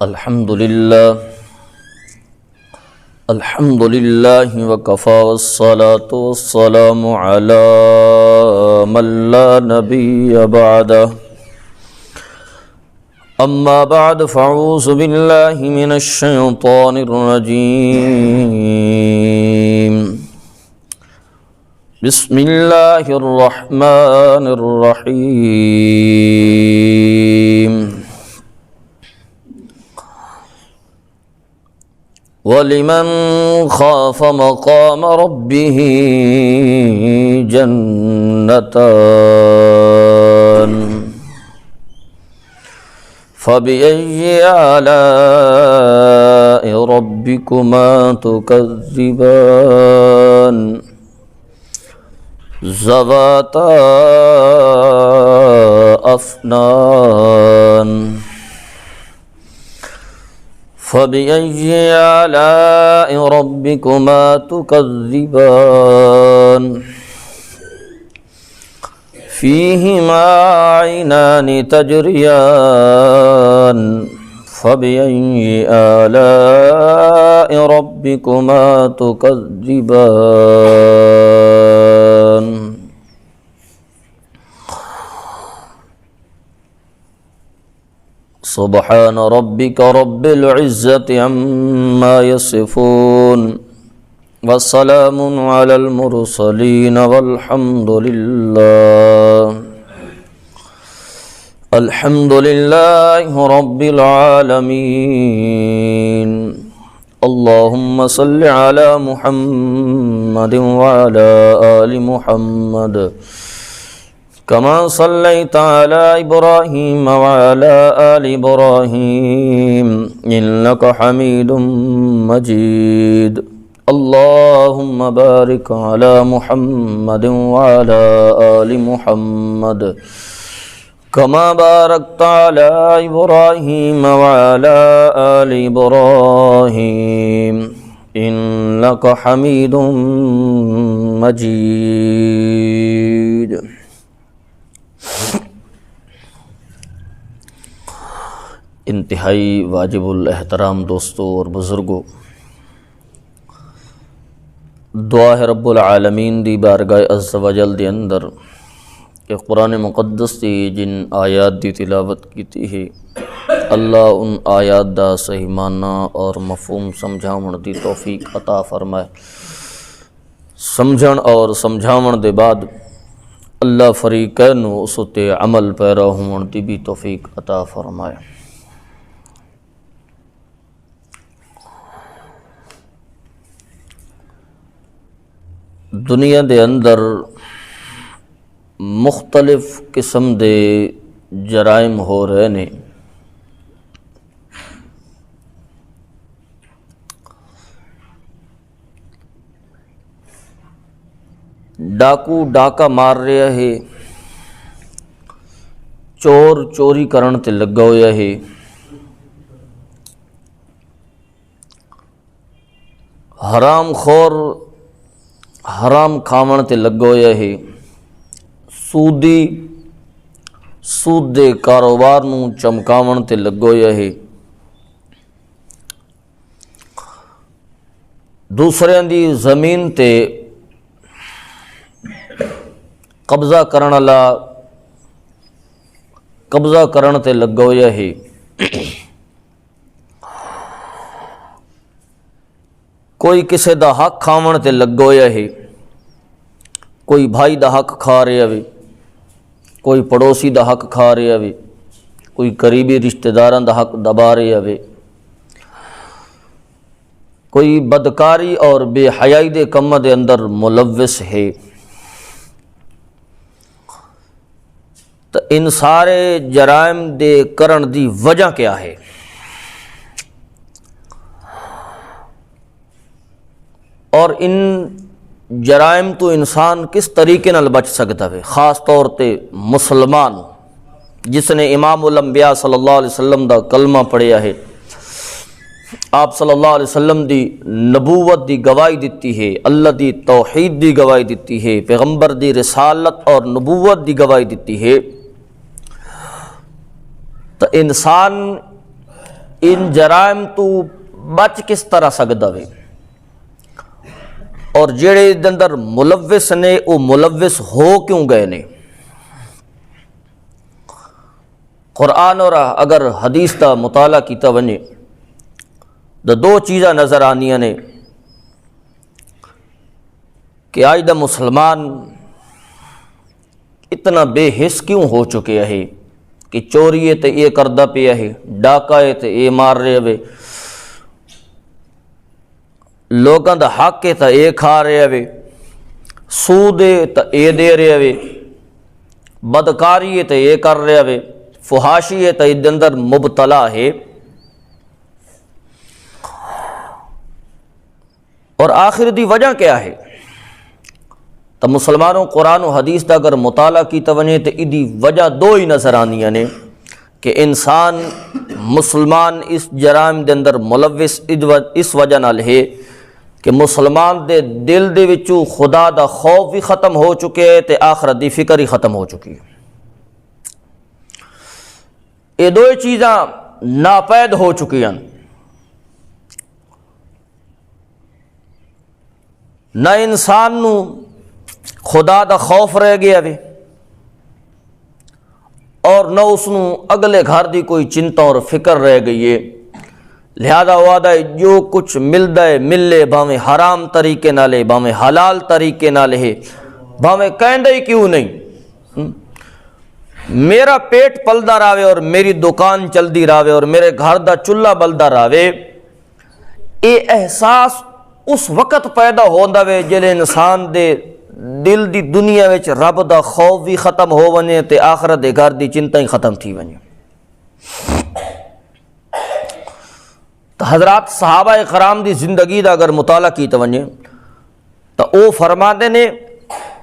الحمد لله وكفى والصلاة والسلام على من لا نبي بعده أما بعد فأعوذ بالله من الشيطان الرجيم بسم الله الرحمن الرحيم وَلِمَنْ خَافَ مَقَامَ رَبِّهِ جَنَّتَانِ فَبِأَيِّ آلَاءِ رَبِّكُمَا تُكَذِّبَانِ ذَوَاتَا أَفْنَانٍ فَبِأَيِّ آلَاءِ رَبِّكُمَا تُكَذِّبَانِ فِيهِمَا عَيْنَانِ تَجْرِيَانِ فَبِأَيِّ آلَاءِ رَبِّكُمَا تُكَذِّبَانِ سبحان ربك رب العزة عما يصفون والسلام على المرسلين والحمد لله رب العالمين اللهم صل على محمد وعلى آل محمد كما صليت على إبراهيم وعلى آل إبراهيم إنك حميد مجيد اللهم بارك على محمد وعلى آل محمد كما باركت على إبراهيم وعلى آل إبراهيم إنك حميد مجيد انتہائی واجب الاحترام دوستوں اور بزرگوں، دعا ہے رب العالمین دی بارگاہ عز و جل دی اندر کہ قرآن مقدس دی جن آیات دی تلاوت کیتی ہے اللہ ان آیات دا صحیح معنی اور مفہوم سمجھاون دی توفیق عطا فرمائے، سمجھن اور سمجھاون دے بعد اللہ فریقین نو اس تے عمل پیرا ہون دی بھی توفیق عطا فرمائے۔ دنیا دے اندر مختلف قسم دے جرائم ہو رہے نے، ڈاکو ڈاکا مار رہا ہے، چور چوری کرن تے لگا ہویا ہے، حرام خور حرام کھاون تے لگا ہویا ہے، سودی سود دے کاروبار نو چمکاون تے لگا ہویا ہے، دوسریاں دی زمین تے قبضہ کرن والا قبضہ کرن تے لگا ہویا ہے، کوئی کسے دا حق کھاون تے لگا ہویا ہے، کوئی بھائی دا حق کھا رہا ہے، کوئی پڑوسی دا حق کھا رہا ہے، کوئی قریبی رشتہ داراں دا حق دبا رہا ہے، کوئی بدکاری اور بے حیائی دے کم دے اندر ملوث ہے۔ تو ان سارے جرائم دے کرن دی وجہ کیا ہے؟ اور ان جرائم تو انسان کس طریقے نال بچ سکتا ہے، خاص طور تے مسلمان جس نے امام الانبیاء صلی اللہ علیہ وسلم دا کلمہ پڑھیا ہے، آپ صلی اللہ علیہ وسلم دی نبوت دی گواہی دیتی ہے، اللہ دی توحید دی گواہی دیتی ہے، پیغمبر دی رسالت اور نبوت دی گواہی دیتی ہے، تو انسان ان جرائم تو بچ کس طرح سکدا وے، اور جڑے دے اندر ملوث نے وہ ملوث ہو کیوں گئے نے۔ قرآن اور اگر حدیث کا مطالعہ کیتا ونے تو دو چیزاں نظر آنیاں نے کہ آج دا مسلمان اتنا بے حس کیوں ہو چکے ہے کہ چوری تے یہ کردہ پیا ہے، ڈاکہ تے یہ مار رہے ہوئے، لوگاں دا حق تے یہ کھا رہے ہوئے، سود تے یہ دے رہے ہوئے، بدکاری تے یہ کر رہے ہوئے، فحاشی تے یہ اندر مبتلا ہے۔ اور آخر دی وجہ کیا ہے؟ تو مسلمانوں قرآن و حدیث کا اگر مطالعہ کی ونجے تو ادی وجہ دو ہی نظر آنیاں نے کہ انسان مسلمان اس جرائم دے اندر ملوث اس وجہ نال ہے کہ مسلمان دے دل دے وچوں خدا دا خوف بھی ختم ہو چکے ہے تے آخرت دی فکر ہی ختم ہو چکی ہے۔ یہ دو چیزاں ناپید ہو چکی ہیں، نہ انسان نو خدا دا خوف رہ گیا وے اور نہ اس نو اگلے گھر دی کوئی چنتا اور فکر رہ گئی ہے، لہذا وعدہ جو کچھ ملدا ہے ملے، بھاویں حرام طریقے نالے بھاویں حلال طریقے نالے ہے، بھاویں کہندے ہی کیوں نہیں، میرا پیٹ پلدا راوے اور میری دکان چلدی راوے اور میرے گھر دا چولہا بلدا راوے، اے احساس اس وقت پیدا ہوندا وے جلے انسان دے دل دی دنیا وچ رب دا خوف بھی ختم ہو ونے تے آخرت دے گھر دی چنتا ہی ختم تھی ونے۔ تو حضرات صحابہ کرام دی زندگی دا اگر مطالعہ کیتا ونجے تو او فرماندے نے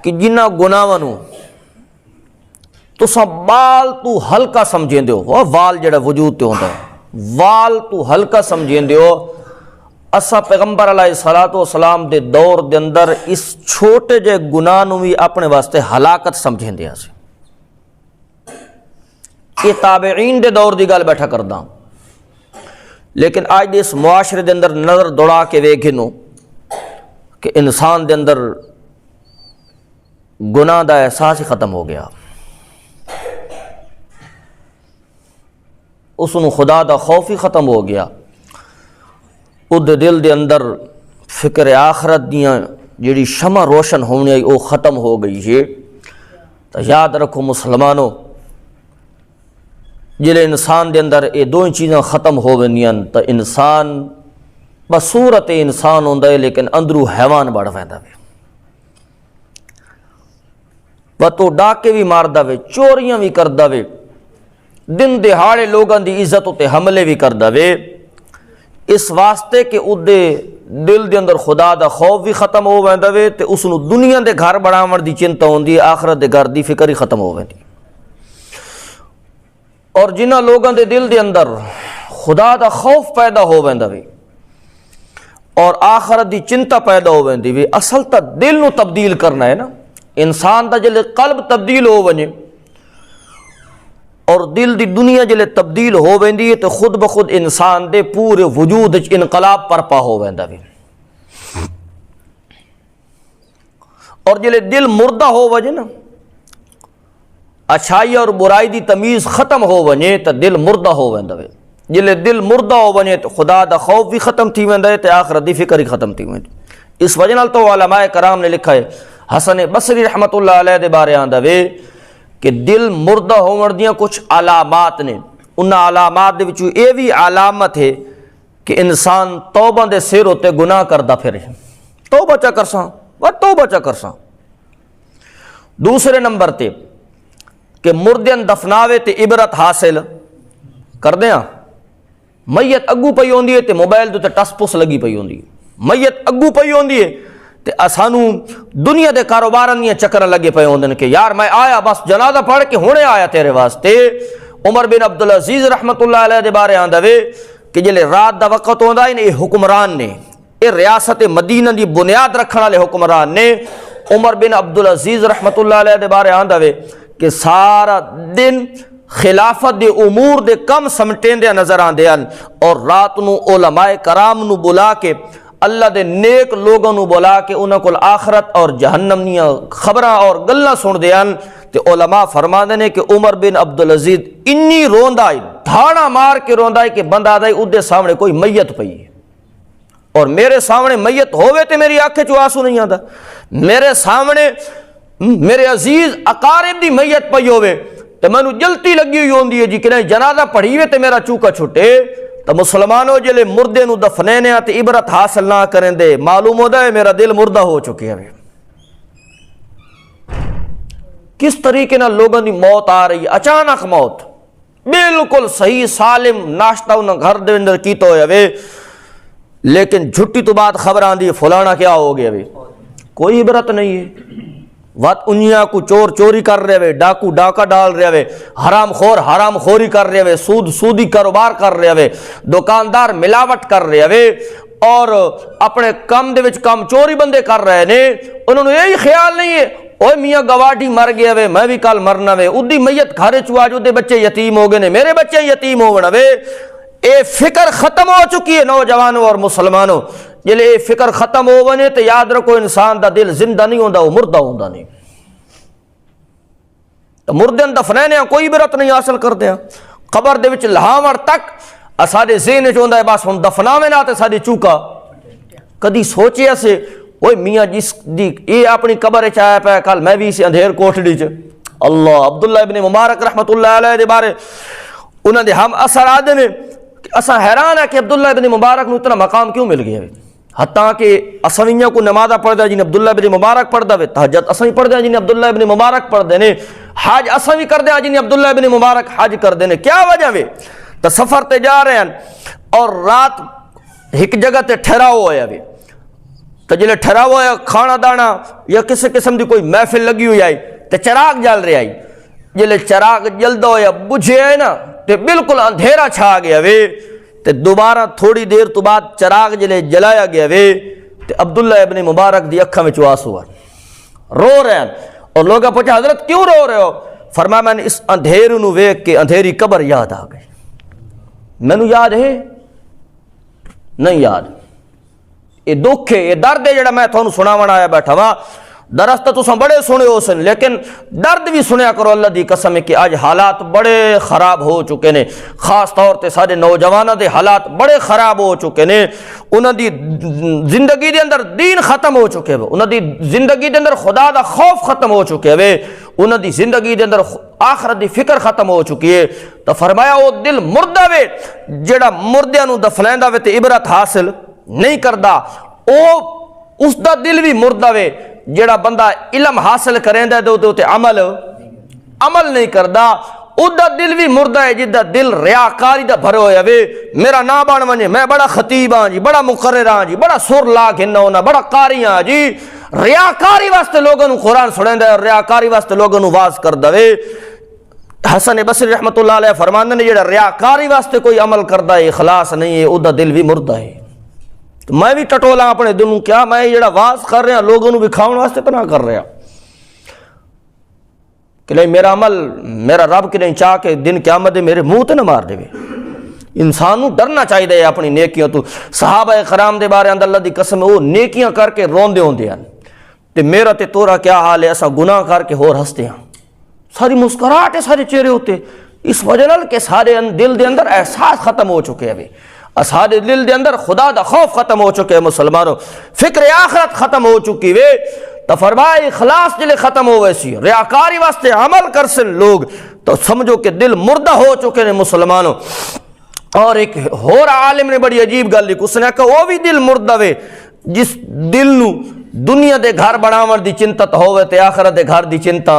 کہ جنہ گناہاں نو تساں بال تو ہلکا سمجھیندے ہو، وال جڑا وجود تے ہوندا ہے وال تو ہلکا سمجھیندے ہو، اسا پیغمبر علیہ الصلوۃ والسلام دے دور دے اندر اس چھوٹے جے گناہ نو بھی اپنے واسطے ہلاکت سمجھیندے ہاں۔ یہ تابعین دے دور دی گل بیٹھا کردا، لیکن آج دے اس معاشرے دے اندر نظر دوڑا کے ویکھنو کہ انسان دے اندر گناہ دا احساس ہی ختم ہو گیا، اس نو خدا دا خوف ہی ختم ہو گیا، اُدے دل دے اندر فکر آخرت دیاں جیڑی شمع روشن ہونی آئی وہ ختم ہو گئی ہے۔ تو یاد رکھو مسلمانوں، جلے انسان دے اندر یہ دو چیزاں ختم ہو گئیاں تو انسان بصورت انسان ہوندا ہے لیکن اندرو حیوان بڑھ ویندا وے، تو ڈاکے بھی ماردا وے، چوریاں بھی کردا وے، دن دہاڑے لوگاں دی عزت تے حملے بھی کردا وے، اس واسطے کہ ادے دل دے اندر خدا دا خوف بھی ختم ہو ویندا وے تے اس نو دنیا دے گھر بناون دی چنتا ہوندی، آخرت دے گھر دی فکر ہی ختم ہو ویندی۔ اور جنہاں لوگاں دے دل دے اندر خدا دا خوف پیدا ہو ویندا وے اور آخرت دی چنتا پیدا ہو ویندی وے، اصل تا دل نو تبدیل کرنا ہے نا، انسان دا جلے قلب تبدیل ہو ونجے اور دل دی دنیا جلے تبدیل ہو ویندی ہے تو خود بخود انسان دے پورے وجود وچ انقلاب پرپا ہو ویندا وے، اور جلے دل مردہ ہو وجے نا، اچھائی اور برائی دی تمیز ختم ہو ونجے تو دل مردہ ہو ویندا وے، جلے دل مردہ ہو ونجے تو خدا دا خوف بھی ختم تھی ویندا ہے تے آخرت دی فکر ہی ختم تھی ویندی۔ اس وجہ نال تو علماء کرام نے لکھا ہے، حسن بصری رحمت اللہ علیہ دے بارے آندا وے کہ دل مردہ ہون دیاں کچھ علامات نے، ان علامات دے وچوں یہ بھی علامت ہے کہ انسان توبہ دے سر ہوتے گناہ کردا پھرے، توبہ چا کرساں توبہ چا کرساں۔ دوسرے نمبر تے کہ مردیاں دفناوے تے عبرت حاصل کر دیاں، میت اگو پئی ہوندی ہے تے موبائل دے تے ٹس پس لگی پئی ہوندی ہے، میت اگو پئی ہوندی ہے تے اسانو دنیا دے کاروباراں دیاں چکر لگے پے ہوندے کہ یار میں آیا بس جنازہ پڑھ کے ہونے آیا تیرے واسطے۔ عمر بن عبدالعزیز رحمت اللہ علیہ دے بارے آندا وے کہ جلے رات دا وقت ہوندا ہے یہ حکمران نے، یہ ریاست مدینہ دی بنیاد رکھن والے حکمران نے، عمر بن عبدالعزیز رحمت اللہ علیہ دے بارے آندا وے کہ سارا دن خلافت دے امور دے کم سمٹیندے نظر آندے ہیں، اور رات نو علماء کرام نو بلا کے اللہ دے نیک لوگوں نو بلا کے انہاں کول آخرت اور جہنم دیاں خبراں اور گلاں سن دے ہیں، تے علماء فرماندے نے کہ عمر بن عبدالعزیز انی روندا ہے، دھاڑا مار کے روندا ہے کہ بندہ دا اودے سامنے کوئی میت پئی ہے، اور میرے سامنے میت ہوئے تے میری آنکھیں چوں آنسو نہیں آندا، میرے سامنے میرے عزیز اقارب دی میت پئی ہوئے تے مینوں جلتی لگی ہوئی ہوندی ہے جی کہ نہیں جنازہ پڑھیوے تے میرا چوکا چھٹے، تو مسلمانوں جلے مردے نو دفنینے تے عبرت حاصل نہ کریں دے، معلوم ہوتا ہے میرا دل مردہ ہو چکے ہیں۔ کس طریقے نہ لوگوں دی موت آ رہی ہے، اچانک موت، بالکل صحیح سالم ناشتہ انہاں گھر دے اندر کیتا ہویا وے، لیکن جھٹی تو بات خبر آندی ہے فلانا کیا ہو گیا وے، کوئی عبرت نہیں ہے۔ وات انیا کو چور چوری کر رہے وے، ڈاکو ڈاکہ ڈال رہے وے، حرام خور حرام خوری کر رہے وے، سودی کاروبار کر رہے وے، دکاندار ملاوٹ کر رہے وے، اور اپنے کام دے وچ کام چوری بندے کر رہے نے، انہوں نے یہی خیال نہیں ہے اوے میاں گواڈی مر گیا وے میں بھی کل مرنا وے، اودی میت گھر چ آج اودے بچے یتیم ہو گئے نے، میرے بچے یتیم ہونا وے۔ اے فکر ختم ہو چکی ہے نوجوانوں اور مسلمانوں، جلے اے فکر ختم ہو ونے تو یاد رکھو انسان دا دل زندہ نہیں ہوندا، وہ مردہ ہوندا نہیں۔ تو مردے دفنینے کوئی عبرت نہیں حاصل کردے ہیں، قبر دے وچ لہاوڑ تک اساڈے ذہن وچ ہوندا ہے بس ہن دفناویں نہ تے ساڈی چوکا، کدی سوچیا سے اوے میاں جس دی اے اپنی قبر وچ آیا پیا کل میں بھی اس اندھیر کوٹھڑی چ، اللہ عبداللہ ابن مبارک رحمت اللہ علیہ دے بارے انہاں دے ہم اثر آدے نے، اساں حیران ہے کہ عبداللہ ابن مبارک نو اتنا مقام کیوں مل گیا ہے، حتیٰ کہ اسویاں کو نمازہ پڑھ دیا جنہیں عبداللہ ابن مبارک پڑھ دے، تہجد اساں پڑھ دیا جنہیں عبداللہ ابن مبارک پڑھ دے نے، حج اساں بھی کر دیا جنہیں عبداللہ ابن مبارک حج کر دے نے، کیا وجہ وے؟ تو سفر تے جا رہے ہیں اور رات ایک جگہ تے ٹھہراؤ ہویا وے، تو جلے ٹھہراؤ ہویا کھانا دانا یا کسی قسم دی کوئی محفل لگی ہوئی آئی تے چراغ جل رہے آئی، جلے چراغ جلدا ہویا بجھے آئے نا تے بالکل اندھیرا چھا گیا وے، تے دوبارہ تھوڑی دیر تو بعد چراغ جلے جلایا گیا وے تے عبداللہ ابن مبارک دی اکھاں وچ آنسو رو رہے ہیں، اور لوگاں پوچھا حضرت کیوں رو رہے ہو؟ فرمایا میں نے اس اندھیرے نو ویکھ کے اندھیری قبر یاد آ گئی، مینوں یاد ہے نہیں یاد، یہ دکھ ہے یہ درد ہے جڑا میں تھانوں سناون آیا بیٹھا وا، درست تساں بڑے سنے ہو سن لیکن درد بھی سنیا کرو، اللہ دی قسم ہے کہ آج حالات بڑے خراب ہو چکے نے، خاص طور تے سارے نوجواناں دے حالات بڑے خراب ہو چکے نے، انہاں دی زندگی دے اندر دین ختم ہو چکے وے، انہاں دی زندگی دے اندر خدا دا خوف ختم ہو چکے وے، انہاں دی زندگی دے اندر آخرت دی فکر ختم ہو چکی ہے، تو فرمایا وہ دل مردہ وے جڑا مردیاں نو دفنیندا وے تے عبرت حاصل نہیں کردا، او اس دا دل بھی مردہ وے جڑا بندہ علم حاصل کریندا تے تے عمل نہیں کردا، او دا دل بھی مردہ ہے جدا دل ریاکاری دا بھرے ہویا وے، میرا نا بن ونجے میں بڑا خطیب ہاں جی، بڑا مقرر ہاں جی، بڑا سر لا گھننا ہونا، بڑا قاری ہاں جی، ریاکاری واسطے لوگوں نو قرآن سنیندا ہے، ریاکاری واسطے لوگوں نو واز کردا وے۔ حسن بصری رحمت اللہ علیہ فرماندے نے جڑا ریاکاری واسطے کوئی عمل کردا ہے اخلاص نہیں ہے، او دا دل بھی مردہ ہے۔ تو میں بھی ٹٹولا اپنے دل نوں، کیا میں جڑا واز کر رہا لوگوں نو وکھاؤن واسطے تو نہ کر رہا کہ نہیں میرا عمل میرا رب کہ نہیں چاہ کے دن قیامت میرے منہ تے نہ مار دے۔ انسان نو ڈرنا چاہیے اپنی نیکیاں تو، صحابہ کرام دے بارے اندر اللہ دی قسم وہ نیکیاں کر کے روندے ہوندے ہیں تے میرا تے تورا کیا حال ہے، اسا گناہ کر کے ہور ہستے ہیں، ساری مسکراہٹ ہے سارے چہرے ہوتے، اس وجہ نال کہ سارے دل دے اندر احساس ختم ہو چکے ہیں، سارے دل دے اندر خدا دا خوف ختم ہو چکے ہیں، مسلمانوں فکر آخرت ختم ہو چکی وے، تو فرمائے اخلاص جلے ختم ہو ویسی ریاکاری واسطے عمل کر سن لوگ تو سمجھو کہ دل مردہ ہو چکے ہیں مسلمانوں۔ اور ایک اور عالم نے بڑی عجیب گل لکھی، اس نے کہا وہ بھی دل مردہ وے جس دل نو دنیا دے گھر بناون دی چنتا ہوے تے آخرت دے گھر دی چنتا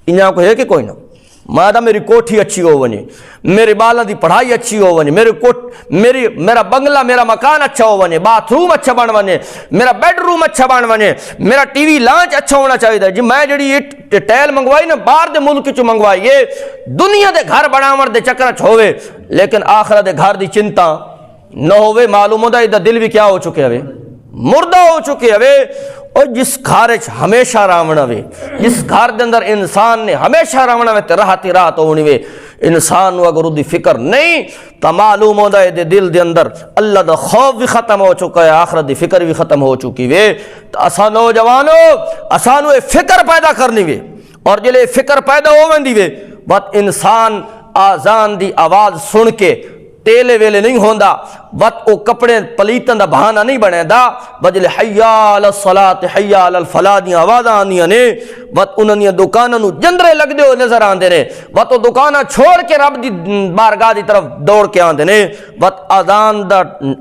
انہاں کو ہے کہ کوئی نہ، مادہ میری کوٹھی اچھی ہو ونجے، میرے بالاں دی پڑھائی اچھی ہو ونجے، میرا بنگلہ میرا مکان اچھا ہو ونجے، باتھ روم اچھا بن ونجے، میرا بیڈ روم اچھا بن ونجے، میرا ٹی وی لانچ اچھا ہونا چاہیے جی، میں جڑی یہ ٹیل منگوائی نا باہر دے ملک چ منگوائی، یہ دنیا دے گھر بناون دے چکر چ ہوے لیکن آخرت دے گھر دی چنتا نہ ہوے، معلوم ہوتا ہے دل بھی کیا ہو چکے ہوئے، مردہ ہو چکے ہوئے۔ اور جس گھر ہمیشہ رامنا وے، جس گھر دے اندر انسان نے ہمیشہ رامنا وے تے راحتی راحت ہونی وے، انسان نو اگر دی فکر نہیں تو معلوم ہوندا ہے دے دل دے اندر اللہ دا خوف بھی ختم ہو چکا ہے، آخرت دی فکر بھی ختم ہو چکی وے۔ تو اساں نوجوانو اساں نو فکر پیدا کرنی وے، اور جلے فکر پیدا ہو ویندی وے بات انسان آزان دی آواز سن کے تیلے ویلے نہیں ہوندا، بات او کپڑے پلیتن دا بہانہ نہیں بنے دا، بجلے حی علی الصلاۃ حی علی الفلاح دی آوازاں آندیاں نے، بات انہاں دی دکاناں نو جندرے لگدے ہو نظر آندے نے، بات او دکاناں چھوڑ کے رب دی بارگاہ دی طرف دوڑ کے آندے نے، بات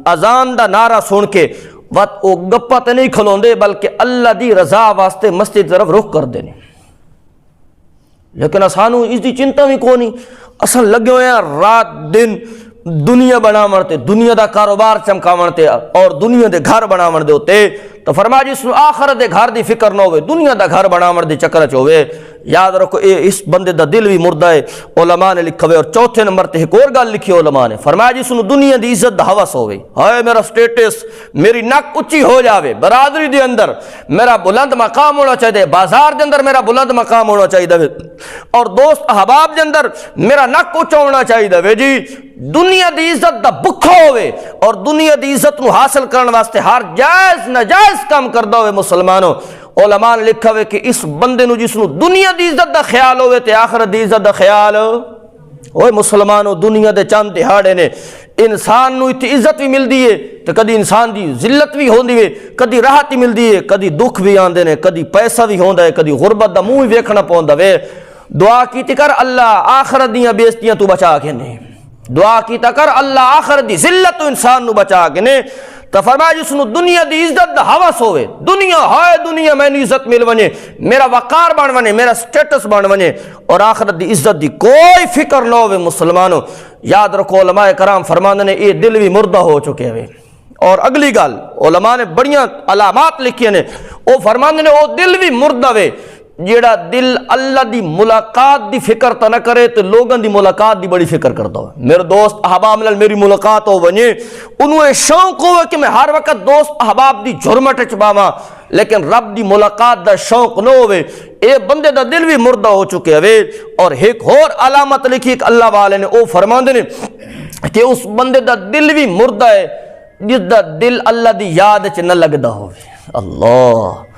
اذان دا نعرہ سن کے بات او گپا تے نہیں کھلوندے بلکہ اللہ دی رضا واسطے مسجد دی طرف رخ کر دے نے۔ لیکن اسانو اس دی چنتا بھی کونی، اساں لگے ہوئے ہیں رات دن دنیا بنا مرتے، دنیا دا کاروبار چمکا مرتے اور دنیا دے گھر بنا مر دے ہوتے، تو فرمایا جس نو آخرت دے گھر دی فکر نہ ہوئے دنیا دا گھر بنا مر دے چکر چوے، یاد رکھو اس بندے دا دل بھی مردہ ہے۔ علماء نے لکھا ہوئے، اور چوتھے نمبر تے ایک اور گل لکھی علماء نے، فرمایا جس نو دنیا دی عزت دا ہوس ہوئے، ہائے میرا سٹیٹس، میری نک اچھی ہو جاوے، برادری دے اندر میرا بلند مقام ہونا چاہیے، بازار دے اندر میرا بلند مقام ہونا چاہیے، اور دوست احباب دے اندر میرا نک اچھا ہونا چاہیے جی، دنیا دی عزت دا بکھا ہوئے اور دنیا دی عزت نو حاصل کرنے واسطے ہر جائز ناجائز کام کردہ ہوئے مسلمانوں۔ علماء نے لکھا ہوئے کہ اس بندے نو جس نو دنیا دی عزت دا خیال ہوئے تے آخرت دی عزت دا خیال ہوئے۔ مسلمانوں دنیا دے چند دہاڑے نے انسان نو اتنی عزت بھی مل دی ہے تو کدی انسان دی ذلت بھی ہوندی ہے، کدی راحت مل دی ہے، کدی دکھ بھی آندے نے، کدی پیسہ بھی ہوندا ہے، کدی غربت دا منہ بھی ویکھنا پوندا وے۔ دعا کیتی کر اللہ آخرت دیاں بےزتیاں تو بچا کے نے، دعا کیتا کر اللہ آخرت دی ذلت تو انسان نو بچا کے نے۔ تو فرمایا جس نو دنیا دی عزت دا ہوس ہوئے، دنیا ہائے دنیا میں نے عزت مل ونے، میرا وقار بن ونے، میرا سٹیٹس بن ونے، اور آخرت دی عزت دی کوئی فکر نہ ہوئے مسلمانوں۔ یاد رکھو علماء کرام فرماندے نے یہ دل بھی مردہ ہو چکے ہوئے۔ اور اگلی گل علماء نے بڑیاں علامات لکھی نے، وہ فرماندے نے وہ دل بھی مردہ ہوئے جیڑا دل اللہ دی ملاقات دی فکر تا نہ کرے تو لوگوں دی ملاقات دی بڑی فکر کرتا ہو۔ میرے دوست احباب ملل میری ملاقات ہو بنی، انہوں شوق ہوئے کہ میں ہر وقت دوست احباب دی جھرمٹ چباواں، لیکن رب دی ملاقات دا شوق نہ ہوئے، اے بندے دا دل بھی مردہ ہو چکے ہوئے۔ اور ایک اور علامت لکھی کہ اللہ والے نے وہ فرماندے نے کہ اس بندے دا دل بھی مردہ ہے جس دا دل اللہ دی یاد چ نہ لگدا ہوئے۔ اللہ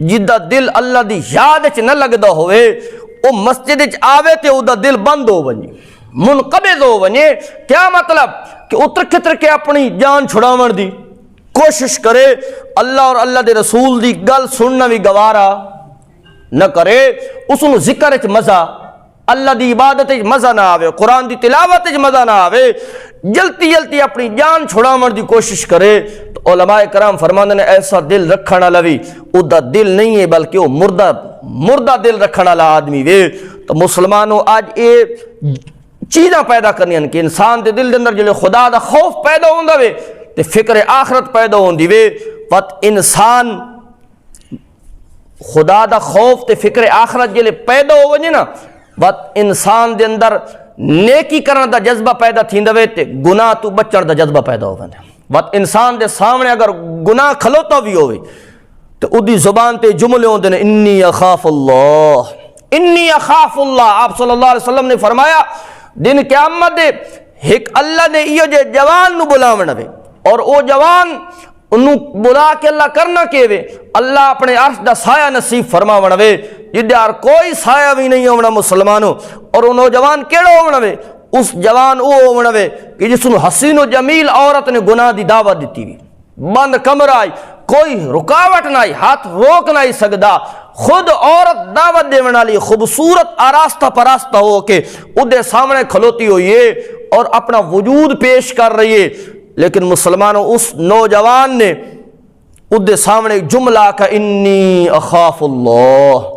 جدا دل اللہ دی یاد چ نہ لگدا ہوئے او مسجد چ آوے تے او دا دل بند ہو ونجے، منقبض ہو ونجے۔ کیا مطلب کہ اتر کتر کے اپنی جان چھڑاون دی کوشش کرے، اللہ اور اللہ دے رسول دی گل سننا بھی گوارا نہ کرے، اس نو ذکر چ مزہ، اللہ دی عبادت چ مزہ نہ آوے، قرآن دی تلاوت چ مزہ نہ آوے، جلتی جلتی اپنی جان چھڑاون دی کوشش کرے۔ تو علماء کرام فرماندے نے ایسا دل رکھنا لوی او دا دل نہیں ہے بلکہ وہ مردہ دل رکھنا لا آدمی وے۔ تو مسلمانوں آج یہ چیزاں پیدا کرنی ہیں کہ انسان دے دل دے اندر جلے خدا دا خوف پیدا ہوندا وے تے فکر آخرت پیدا ہوندی وے۔ پت انسان خدا دا خوف تے فکر آخرت جلے پیدا ہو ونجے نا، بت انسان دے اندر نیکی کرن دا جذبہ پیدا تھیندا وے تے گناہ تو بچن دا جذبہ پیدا ہو وندے۔ بت انسان دے سامنے اگر گناہ کھلوتا بھی ہوئے تو ادھی زبان تے جملے ہوندے نے انی اخاف اللہ، انی اخاف اللہ۔ آپ صلی اللہ علیہ وسلم نے فرمایا دن قیامت دے ایک اللہ نے یہ جے جوان نو بلاونا وے، اور او جوان انہوں بلا کے اللہ کرنا کے وے، اللہ اپنے عرش دا سایہ نصیب فرماونا وے جدار کوئی سایہ بھی نہیں ہونا مسلمانوں۔ اور وہ نوجوان کیڑا ہونا وے؟ اس جوان او ہونا وے کہ جس نو حسین و جمیل عورت نے گناہ دی دعوت دیتی ہوئی، بند کمرہ آئی، کوئی رکاوٹ نہ آئی، ہاتھ روک نہ ہی سکدا، خود عورت دعوت دے والی خوبصورت آراستہ پراستہ ہو کے ادھے سامنے کھلوتی ہوئی ہے اور اپنا وجود پیش کر رہی ہے، لیکن مسلمانوں اس نوجوان نے ادھے سامنے جملہ کا انی اخاف اللہ،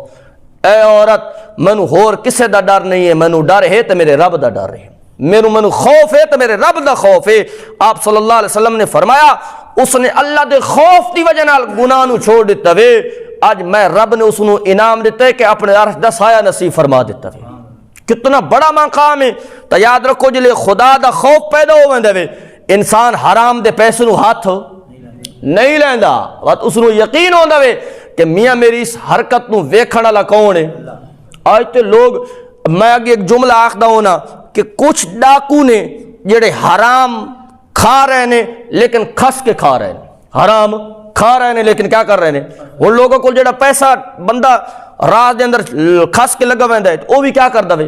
اے عورت مینو ہور کسے دا ڈر نہیں ہے، مینو ڈر ہے تو میرے رب دا ڈر ہے، مینو خوف ہے تو میرے رب دا خوف ہے۔ آپ صلی اللہ علیہ وسلم نے فرمایا اس نے اللہ دے خوف دی وجہ نال گناہ نو چھوڑ دیتا وے، آج میں رب نے اس نو انعام دیتا ہے کہ اپنے عرش دا سایہ نصیب فرما دیتا وے۔ کتنا بڑا مقام ہے۔ تو یاد رکھو جلے خدا دا خوف پیدا ہو ویندے وے، انسان حرام دے پیسے نو ہاتھ نہیں لیندا بات اس نو یقین ہوندا وے کہ میاں میری اس حرکت نو ویکھن والا کون ہے. آج تے لوگ میں اگے ایک جملہ آکھدا ہونا کہ کچھ ڈاکو نے جڑے حرام کھا رہے نے لیکن کھس کے کھا رہے ہیں، حرام کھا رہے ہیں لیکن کیا کر رہے ہیں. ان لوگوں کو جڑا پیسہ بندہ رات دے اندر کھس کے لگا ویندا ہے وہ بھی کیا کردا وے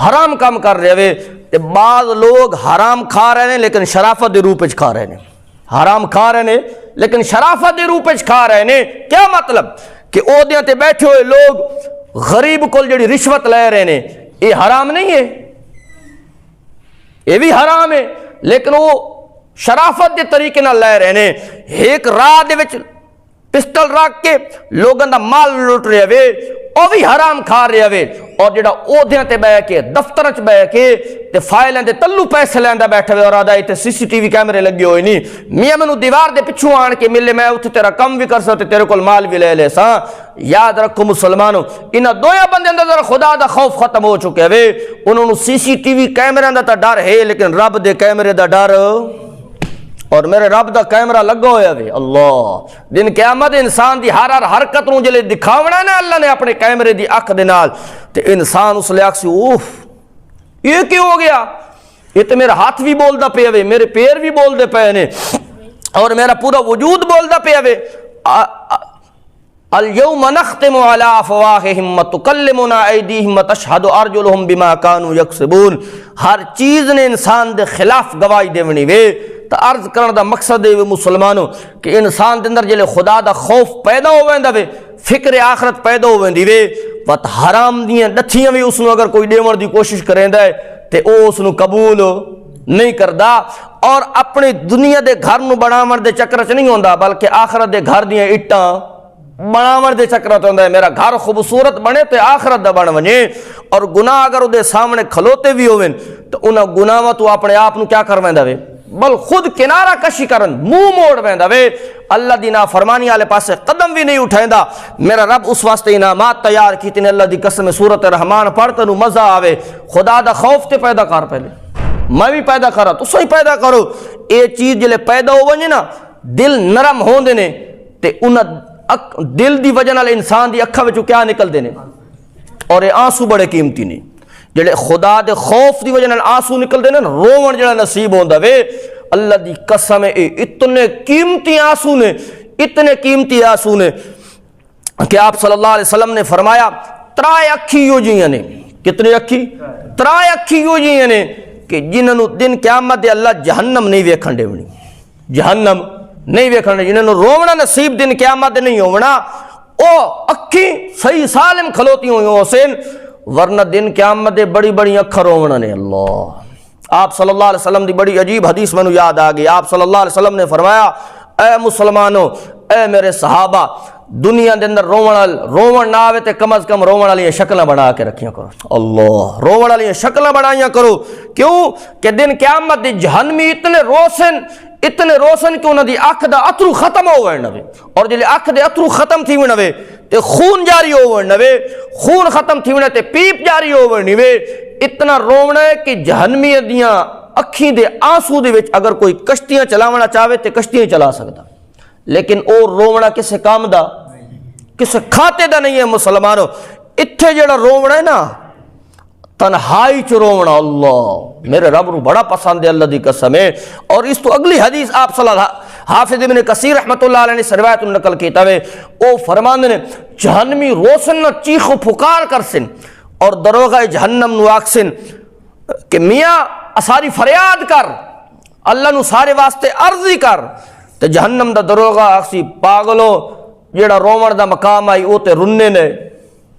حرام کام کر رہے وے. تے بعض لوگ حرام کھا رہے ہیں لیکن شرافت دے روپ وچ کھا رہے ہیں، حرام کھا رہے ہیں لیکن شرافت دے روپ وچ کھا رہے ہیں. کیا مطلب کہ عہدیاں تے بیٹھے ہوئے لوگ غریب کول جڑی رشوت لے رہے ہیں یہ حرام نہیں ہے، یہ بھی حرام ہے لیکن وہ شرافت دے طریقے نال لے رہے ہیں. ایک راہ دے وچ پسٹل رکھ کے لوگوں دا مال لٹ رہے وے وہ بھی حرام کھا رہے وے. اور جڑا عہدیاں تے بیٹھ کے دفتر وچ بیٹھ کے تے فائلاں دے تلو پیسے لیندا بیٹھا وے اور آدا تے سی سی ٹی وی کیمرے لگے ہوئے نہیں. میاں مینوں دیوار دے پچھوں آن کے ملے میں اوتھے تیرا کم بھی کر سکتے تیرے کول مال بھی لے لے ساں. یاد رکھو مسلمانوں انہاں دویا بندے اندر ذرا خدا دا خوف ختم ہو چکے وے. انہوں نے سی سی ٹی وی کیمرے دا تا ڈر ہے لیکن رب دے کیمرے دا ڈر اور میرے رب دا کیمرہ لگا ہویا وے. اللہ دن قیامت انسان دی ہر حرکت نوں جلے دکھاونا نا اللہ نے اپنے کیمرے دی اکھ دے نال تے انسان اس لے آکھ سی اوف یہ کیوں ہو گیا، یہ تے میرا ہاتھ بھی بولدا پیا وے، میرے پیر بھی بولدے پے نے اور میرا پورا وجود بولدا پیا وے. اليوم نختم على افواههم وتكلمنا ايديهم وتشهد ارجلهم بما كانوا يكسبون. ہر چیز نے انسان دے خلاف گواہی دیونی وے. تو عرض کرنے دا مقصد ہے مسلمانوں کہ انسان دے اندر جلے خدا دا خوف پیدا ہو ویندا وے، فکر آخرت پیدا ہو ویندی وے. وت حرام دیاں ڈٹھیاں بھی اس نو اگر کوئی دیون دی کوشش کریندا ہے تے او اس نو قبول نہیں کردا اور اپنی دنیا دے گھر نو بناون دے چکر چ نہیں ہوندا بلکہ آخرت دے گھر دیاں اٹاں بناون دے چکر تے ہوندا ہے. میرا گھر خوبصورت بنے تے آخرت دا بن ونجے. اور گناہ اگر دے سامنے کھلوتے بھی ہوون تو انہاں گناہاں تو اپنے آپ نو کیا کر ویندا وے بل خود کنارہ کشی کرن منہ موڑ ویندا وے. اللہ دی نافرمانی والے پاسے قدم بھی نہیں اٹھیندا. میرا رب اس واسطے انعامات تیار کیتے نے. اللہ دی قسم سورۃ الرحمن پڑھ تینوں مزہ آوے. خدا دا خوف تے پیدا کر پہلے میں بھی پیدا کرا تساں ہی پیدا کرو. اے چیز جلے پیدا ہو ونجے نا دل نرم ہوندے نے تے انہاں دل دی وجہ نال انسان دی اکھاں وچوں کیا نکلدے نے اور اے آنسو بڑے قیمتی نے جڑے خدا دے خوف دی وجہ نال آنسو نکلدے نے روون جڑا نصیب ہوندا وے. اللہ دی قسم اے اتنے قیمتی آنسو نے اتنے قیمتی آنسو نے کہ آپ صلی اللہ علیہ وسلم نے فرمایا ترائے اکھی یوں جیاں نے. کتنے اکھی؟ ترائے اکھی یوں جیاں نے کہ جنہاں نو دن قیامت دے اللہ جہنم نہیں ویکھن دیونی، جہنم نہیں ویکھن، جنہاں نو رونا نصیب دن قیامت دے نہیں ہونا او اکھی صحیح سالم کھلوتی ہوئی حسین ورنہ دن قیامت دے بڑی بڑی اکھا رونا نے. اللہ آپ صلی اللہ علیہ وسلم دی بڑی عجیب حدیث میں یاد آ گئی. آپ صلی اللہ علیہ وسلم نے فرمایا اے مسلمانوں اے میرے صحابہ دنیا دے اندر روون نہ آوے تے کم از کم روون والی شکلاں بنا کے رکھیاں کرو. اللہ روون والی شکلاں بنائیاں کرو. کیوں کہ دن قیامت دے جہنمی اتنے روشن کہ انہاں دی اکھ دا اترو ختم ہو وے نوے اور جلے اکھ دے اترو ختم تھی وے تے خون جاری ہو وے نوے خون ختم تھی وے تے پیپ جاری ہو وے نوے. اتنا رونا ہے کہ جہنمی دیاں اکھیں دے آنسو دے وچ اگر کوئی کشتیاں چلاونا چاہے تے کشتیاں چلا سکتا لیکن او رونا کسے کام دا کسے کھاتے دا نہیں ہے. مسلمانوں اتھے جڑا رونا ہے نا تنہائی چ رونا اللہ میرے رب نو بڑا پسند ہے. اللہ دی قسم ہے. اور اس تو اگلی حدیث آپ صلی اللہ حافظ ابن کثیر رحمۃ اللہ علیہ نے روایت نقل کیتا ہے. او فرماندے نے جہنمی روشن نہ چیخ و پکار کرسن اور دروغہ جہنم نو آکسن کہ میاں اساری فریاد کر اللہ نو سارے واسطے عرضی کر تے جہنم دا دروغہ آکسی پاگلو جیڑا رومن دا مقام آئی او تے رننے نے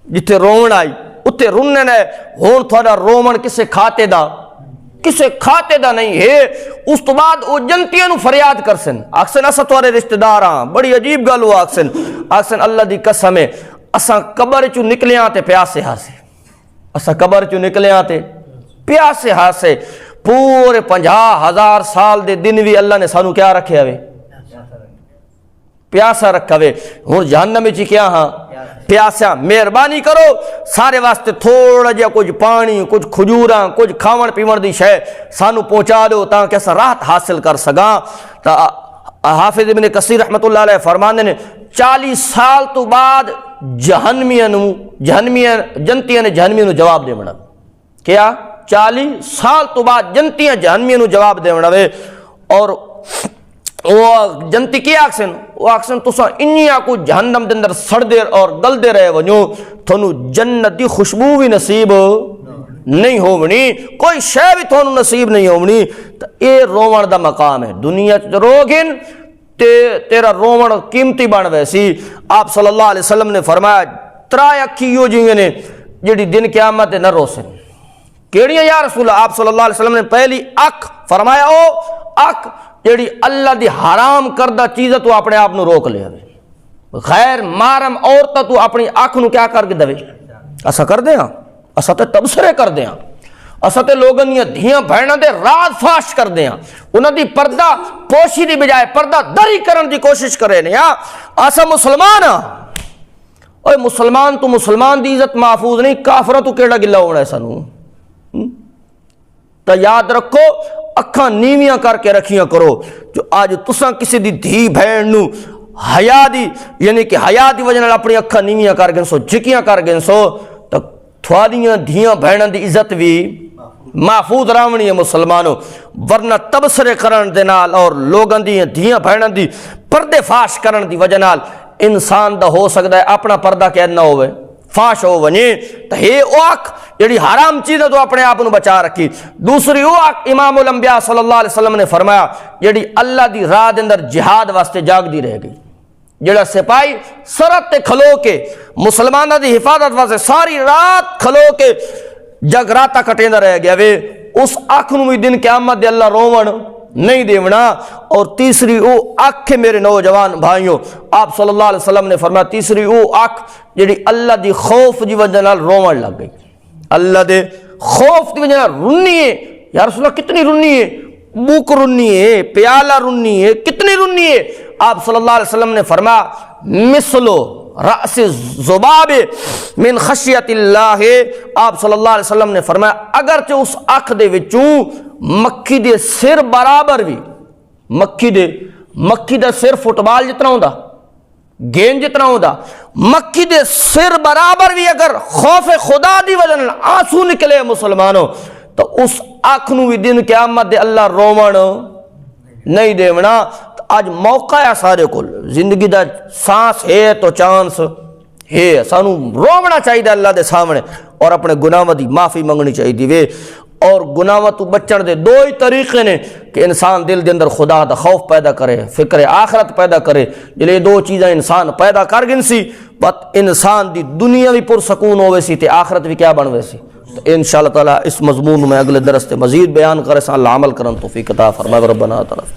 جتھے رومن آئی اتھے رننے نے ہون تھوڑا رومن کسے کھاتے دا نہیں ہے. اس تو بعد او جنتیاں نو فریاد کرسن آکسن اسا تھوڑے رشتہ دار ہاں. بڑی عجیب گل ہو آکسن اللہ دی قسم ہے اساں قبر چوں نکلیاں تے پیاسے ہاسے اساں قبر چوں نکلیاں تے پیاسے ہاسے پورے 50,000 سال دے دن بھی اللہ نے سانو کیا رکھیا وے پیاسا رکھا وے. ہن جہنم وچ کیا ہاں پیاسا. مہربانی کرو سارے واسطے تھوڑا جہا کچھ پانی کچھ کھجوراں کچھ کھاون پیون دی شے سانو پہنچا دو تاکہ اساں راحت حاصل کر سکاں. تا حافظ ابن کثیر رحمۃ اللہ علیہ فرماندے نے 40 سال تو بعد جہنمیاں جنتیاں نے جہنمیاں نو جواب دے بنا کیا 40 سال تو بعد جنتیاں جہنمیاں نو جواب دے بنا اور وہ جنتی کی آکسن وہ آکسن تسا انیا کو جہنم دے اندر سڑ دے اور گل دے رہے ونجو تھونو جنت دی خوشبو بھی نصیب نہیں ہونی کوئی شے بھی تھونو نصیب نہیں ہونی تو اے رومن دا مقام ہے دنیا روگن تیرا رومن قیمتی بن ویسی آپ صلی اللہ علیہ وسلم نے فرمایا 3 اکھی یو جیویں نے جڑی دن قیامت نہ روسن کیڑیاں یا رسول اللہ آپ صلی اللہ علیہ وسلم نے پہلی اکھ فرمایا او اکھ جیڑی اللہ دی حرام کردہ چیز تو اپنے آپ نو روک لے غیر محرم عورت تو اپنی اکھ نو کیا کر کے دے اسا کر دے ہاں اسا تے تبصرے کر دے ہاں اسا تے لوگاں دیاں دھیاں بہناں دے راز فاش کر دے ہاں انہاں دی پردہ پوشی دی بجائے پردہ دری کرن دی کوشش کرے نے ہاں اسا مسلمان ہاں اوے مسلمان تو مسلمان دی عزت محفوظ نہیں کافر تو کیڑا گلا ہونا ہے سانو تو یاد رکھو اکھاں نیویاں کر کے رکھیاں کرو جو آج تساں کسی دی دھی بہن نو حیا دی یعنی کہ حیا دی وجہ نال اپنی اکھاں نیویاں کر گن سو جھکیاں کر گن سو تو تھوڑیاں دھیاں بہناں دی عزت بھی محفوظ راونی ہے مسلمانوں ورنہ تبصرے کرن دے نال اور لوگاں دی دھیاں بہناں دی پردے فاش کرن دی وجہ نال انسان دا ہو سکتا ہے اپنا پردہ کہنا ہوئے فاش ہو ونی تو ہے او اکھ جڑی حرام چیزیں تو اپنے آپ بچا رکھی دوسری او اکھ امام الانبیاء صلی اللہ علیہ وسلم نے فرمایا جڑی اللہ دی راہ دے اندر جہاد واسطے جاگ دی رہ گئی جڑا سپاہی سرحد تے کھلو کے مسلمانہ دی حفاظت واسطے ساری رات کھلو کے جگراتا کٹیندا رہ گیا وے اس اکھ نو بھی دن قیامت دے اللہ روون نہیں دیونا اور تیسری او اکھ میرے نوجوان بھائیوں آپ صلی اللہ علیہ وسلم نے فرمایا تیسری او اکھ جڑی اللہ دی خوف دی وجہ نال روون لگ گئی اللہ دے خوف دی وجہ نال رونی ہے یا رسول اللہ کتنی رونی ہے بوک رونی ہے پیالہ رونی ہے کتنی رونی ہے آپ صلی اللہ علیہ وسلم نے فرمایا مثلو رأس زباب من خشیت اللہ آپ صلی اللہ علیہ وسلم نے فرمایا اگرچہ اس اکھ دے وچوں مکھی دے سر برابر بھی مکھی دے سر فٹ بال جتنا ہوندا گیند جتنا ہوندا مکھی دے سر برابر بھی اگر خوف خدا دی وجہ نال آنسو نکلے مسلمانوں تو اس اکھ نو بھی دن قیامت دے اللہ روون نہیں دیونا آج موقع ہے سارے کو زندگی دا سانس ہے تو چانس ہے سانو رونا چاہیے اللہ دے سامنے اور اپنے گناہاں دی معافی منگنی چاہیے وے اور گناہاں تو بچن دے دو ہی طریقے نے کہ انسان دل دے اندر خدا دا خوف پیدا کرے فکر آخرت پیدا کرے جلے دو چیزیں انسان پیدا کر گن سی بات انسان دی دنیا بھی پرسکون ہوئے سی تے آخرت بھی کیا بنوے سی تو انشاءاللہ تعالی اس مضمون میں اگلے درس تے مزید بیان کرے سان اللہ عمل کرن توفیق عطا فرمائے ربنا تعالی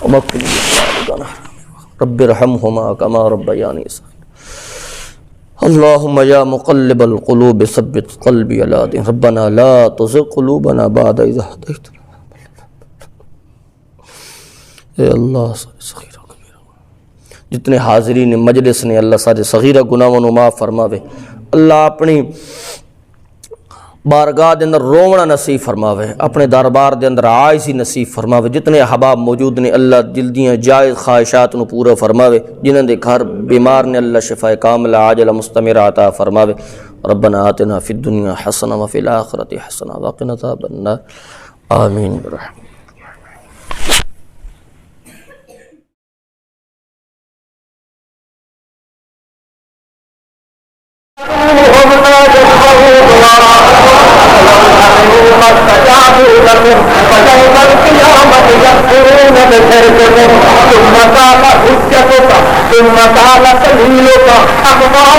ومغفر لنا رب ارحمهما كما ربياني صغيرا اللهم يا مقلب القلوب ثبت قلبي على دينك ربنا لا تزغ قلوبنا بعد إذ هديتنا اے اللہ صغیرہ کبیرہ جتنے حاضرین مجلس نے اللہ سارے صغیرہ گناہوں کو معاف فرماوے اللہ اپنی بارگاہ دے اندر رونا نصیب فرماوے اپنے دربار دے اندر عاجزی نصیب فرماوے جتنے احباب موجود نے اللہ دل دیاں جائز خواہشات نو پورا فرماوے جنہاں دے گھر بیمار نے اللہ شفاء کاملہ عاجلہ مستمرہ عطا فرماوے ربنا آتنا فی الدنیا حسنہ وفی الآخرۃ حسنہ وقنا عذاب النار آمین برحمتک ثم قال حجتك ثم قال سبيلك أقوال